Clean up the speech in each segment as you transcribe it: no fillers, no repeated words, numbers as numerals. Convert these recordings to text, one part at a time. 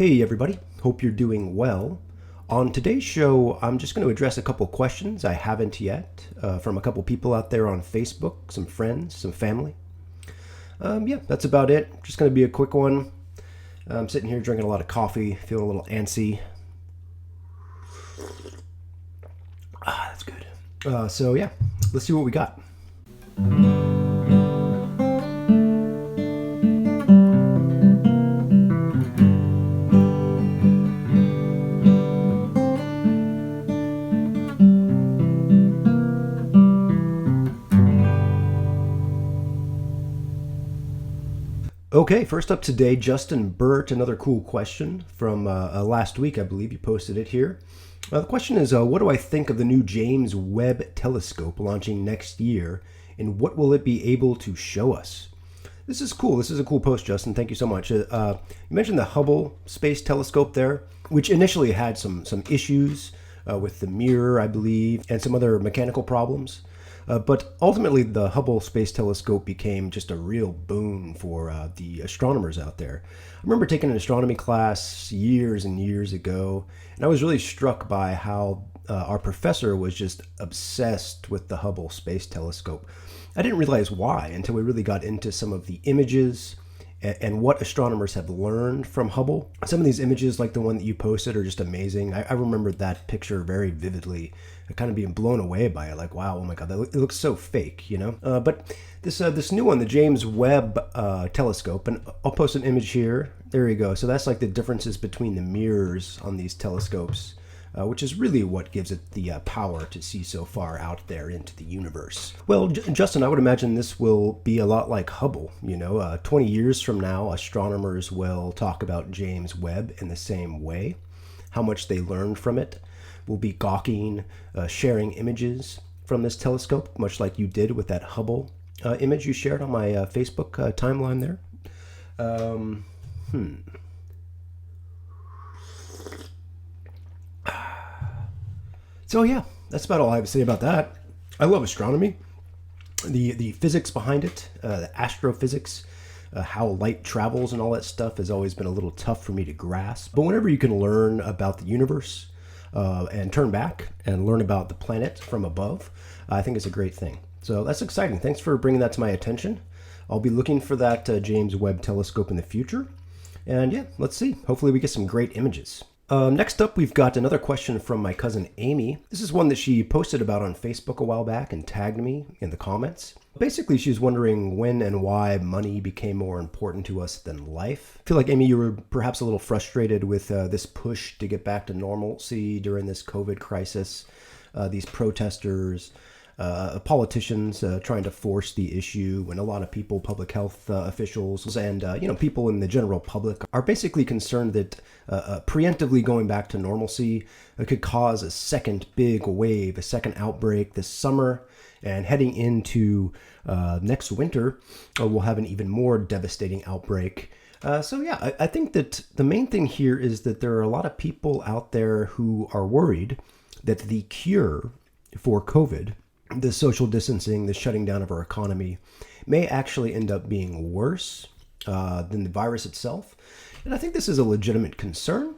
Hey everybody, hope you're doing well. On today's show, I'm just going to address a couple questions I haven't yet from a couple people out there on Facebook, some friends, some family. Yeah, that's about it. Just going to be a quick one. I'm sitting here drinking a lot of coffee, feeling a little antsy. That's good. So yeah, let's see what we got. Okay, first up today, Justin Burt, another cool question from last week, I believe you posted it here. The question is, what do I think of the new James Webb telescope launching next year, and what will it be able to show us? This is cool. This is a cool post, Justin. Thank you so much. You mentioned the Hubble Space Telescope there, which initially had some issues with the mirror, I believe, and some other mechanical problems. But ultimately, the Hubble Space Telescope became just a real boon for the astronomers out there. I remember taking an astronomy class years and years ago, and I was really struck by how our professor was just obsessed with the Hubble Space Telescope. I didn't realize why until we really got into some of the images and what astronomers have learned from Hubble. Some of these images, like the one that you posted, are just amazing. I remember that picture very vividly, kind of being blown away by it. Like, wow, oh my God, it looks so fake, you know? But this new one, the James Webb telescope, and I'll post an image here. There you go. So that's like the differences between the mirrors on these telescopes, which is really what gives it the power to see so far out there into the universe. Well, Justin, I would imagine this will be a lot like Hubble. 20 years from now, astronomers will talk about James Webb in the same way. How much they learned from it. We'll be gawking, sharing images from this telescope, much like you did with that Hubble image you shared on my Facebook timeline there. So yeah, that's about all I have to say about that. I love astronomy, the physics behind it, the astrophysics, how light travels and all that stuff has always been a little tough for me to grasp. But whenever you can learn about the universe and turn back and learn about the planet from above, I think it's a great thing. So that's exciting. Thanks for bringing that to my attention. I'll be looking for that James Webb telescope in the future. And yeah, let's see. Hopefully we get some great images. Next up, we've got another question from my cousin Amy. This is one that she posted about on Facebook a while back and tagged me in the comments. Basically, she's wondering when and why money became more important to us than life. I feel like, Amy, you were perhaps a little frustrated with this push to get back to normalcy during this COVID crisis. These protesters, politicians trying to force the issue, when a lot of people, public health officials, and people in the general public are basically concerned that preemptively going back to normalcy could cause a second big wave, a second outbreak this summer, and heading into next winter, we'll have an even more devastating outbreak. So yeah, I think that the main thing here is that there are a lot of people out there who are worried that the cure for COVID, the social distancing, the shutting down of our economy, may actually end up being worse than the virus itself. And I think this is a legitimate concern,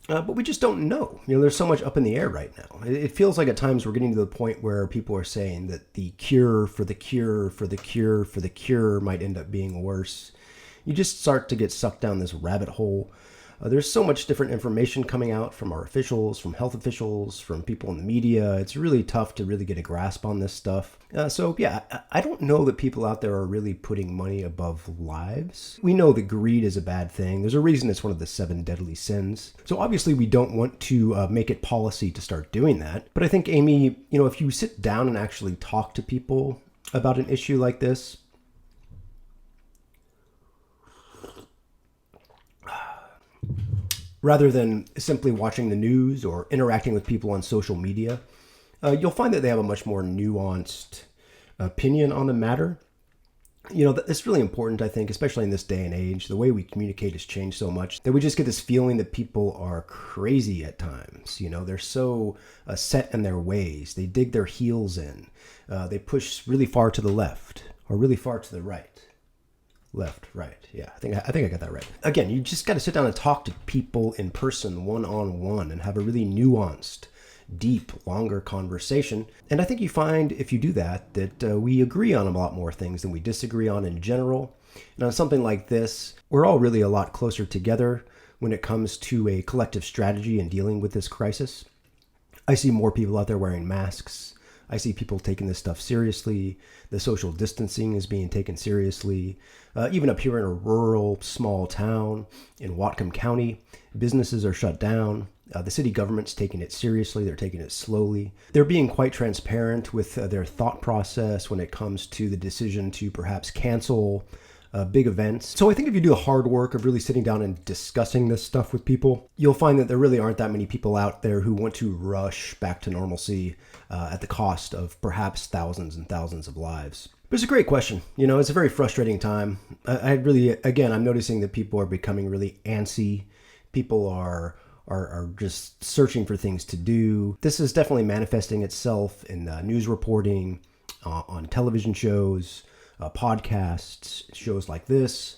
but we just don't know. There's so much up in the air right now. It feels like at times we're getting to the point where people are saying that the cure for the cure for the cure for the cure might end up being worse. You just start to get sucked down this rabbit hole. There's so much different information coming out from our officials, from health officials, from people in the media. It's really tough to really get a grasp on this stuff. So yeah, I don't know that people out there are really putting money above lives. We know that greed is a bad thing. There's a reason it's one of the 7 deadly sins. So obviously we don't want to make it policy to start doing that. But I think, Amy, if you sit down and actually talk to people about an issue like this, rather than simply watching the news or interacting with people on social media, you'll find that they have a much more nuanced opinion on the matter. It's really important, I think, especially in this day and age. The way we communicate has changed so much that we just get this feeling that people are crazy at times. They're so set in their ways. They dig their heels in. They push really far to the left or really far to the right. Left, right. Yeah, I think I got that right. Again, you just got to sit down and talk to people in person, one-on-one, and have a really nuanced, deep, longer conversation. And I think you find if you do that, that we agree on a lot more things than we disagree on in general. And on something like this, we're all really a lot closer together when it comes to a collective strategy in dealing with this crisis. I see more people out there wearing masks. I see people taking this stuff seriously. The social distancing is being taken seriously. Even up here in a rural, small town in Whatcom County, businesses are shut down. The city government's taking it seriously. They're taking it slowly. They're being quite transparent with their thought process when it comes to the decision to perhaps cancel big events. So I think if you do the hard work of really sitting down and discussing this stuff with people, you'll find that there really aren't that many people out there who want to rush back to normalcy at the cost of perhaps thousands and thousands of lives. But it's a great question. You know, it's a very frustrating time. I really, again, I'm noticing that people are becoming really antsy. People are just searching for things to do. This is definitely manifesting itself in news reporting, on television shows, podcasts, shows like this,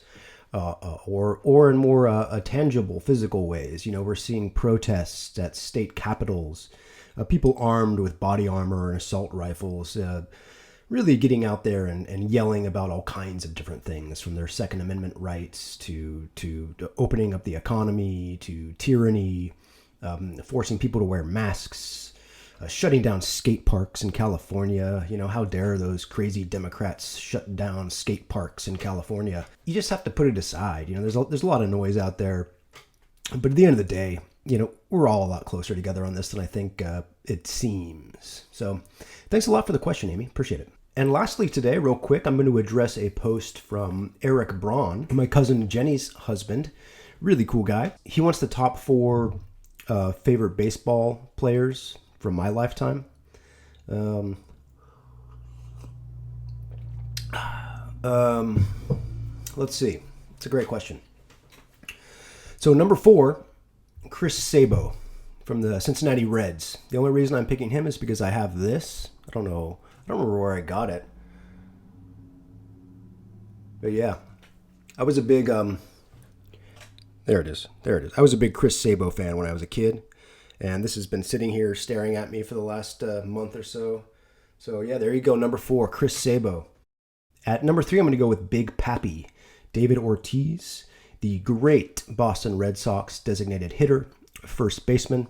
or in more tangible, physical ways. You know, we're seeing protests at state capitals, people armed with body armor and assault rifles, really getting out there and yelling about all kinds of different things, from their Second Amendment rights to opening up the economy, to tyranny, forcing people to wear masks, shutting down skate parks in California. You know, how dare those crazy Democrats shut down skate parks in California? You just have to put it aside. You know, there's a lot of noise out there, but at the end of the day, you know, we're all a lot closer together on this than I think it seems. So thanks a lot for the question, Amy. Appreciate it. And lastly today, real quick, I'm going to address a post from Eric Braun, my cousin Jenny's husband. Really cool guy. He wants the top 4 favorite baseball players from my lifetime. Let's see. It's a great question. So number 4, Chris Sabo from the Cincinnati Reds. The only reason I'm picking him is because I have this. I don't remember where I got it. But yeah, I was a big, there it is. I was a big Chris Sabo fan when I was a kid. And this has been sitting here staring at me for the last month or so. So yeah, there you go. Number 4, Chris Sabo. At number 3, I'm going to go with Big Pappy, David Ortiz, the great Boston Red Sox designated hitter, first baseman.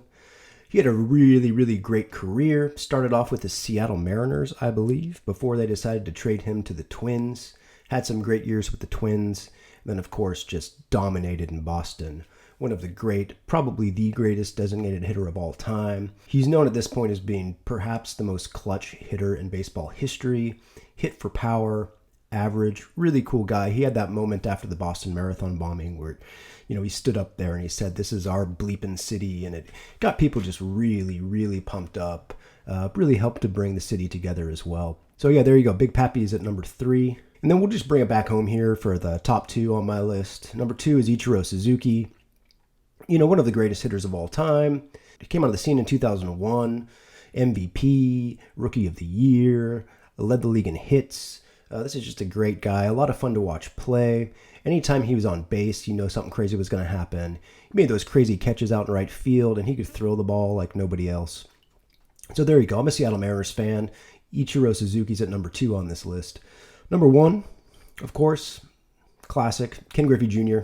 He had a really, really great career. Started off with the Seattle Mariners, I believe, before they decided to trade him to the Twins. Had some great years with the Twins. And then, of course, just dominated in Boston. One of the great, probably the greatest designated hitter of all time. He's known at this point as being perhaps the most clutch hitter in baseball history. Hit for power, average, really cool guy. He had that moment after the Boston Marathon bombing where, you know, he stood up there and he said, "This is our bleeping city," and it got people just really, really pumped up. Really helped to bring the city together as well. So yeah, there you go. Big Pappy is at number 3. And then we'll just bring it back home here for the top 2 on my list. Number 2 is Ichiro Suzuki. You know, one of the greatest hitters of all time. He came onto the scene in 2001. MVP, Rookie of the Year, led the league in hits. This is just a great guy. A lot of fun to watch play. Anytime he was on base, you know something crazy was going to happen. He made those crazy catches out in right field, and he could throw the ball like nobody else. So there you go. I'm a Seattle Mariners fan. Ichiro Suzuki's at number 2 on this list. Number 1, of course, classic, Ken Griffey Jr.,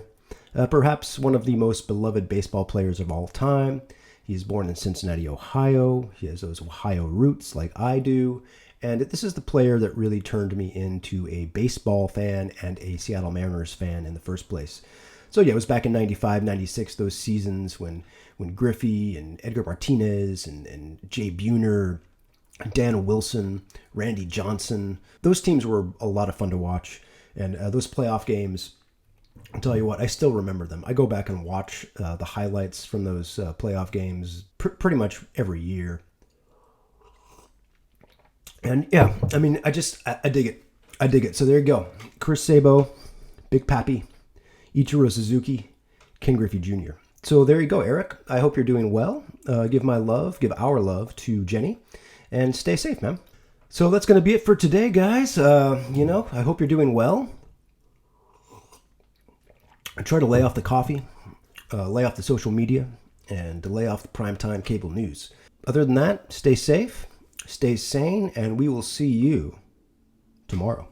perhaps one of the most beloved baseball players of all time. He is born in Cincinnati, Ohio. He has those Ohio roots like I do. And this is the player that really turned me into a baseball fan and a Seattle Mariners fan in the first place. So yeah, it was back in 95, 96, those seasons when Griffey and Edgar Martinez and Jay Buhner, Dan Wilson, Randy Johnson, those teams were a lot of fun to watch. And those playoff games, I'll tell you what, I still remember them. I go back and watch the highlights from those playoff games pretty much every year. And yeah, I mean, I dig it. I dig it. So there you go. Chris Sabo, Big Pappy, Ichiro Suzuki, Ken Griffey Jr. So there you go, Eric. I hope you're doing well. Give our love to Jenny, and stay safe, man. So that's going to be it for today, guys. I hope you're doing well. I try to lay off the coffee, lay off the social media, and to lay off the primetime cable news. Other than that, stay safe, stay sane, and we will see you tomorrow.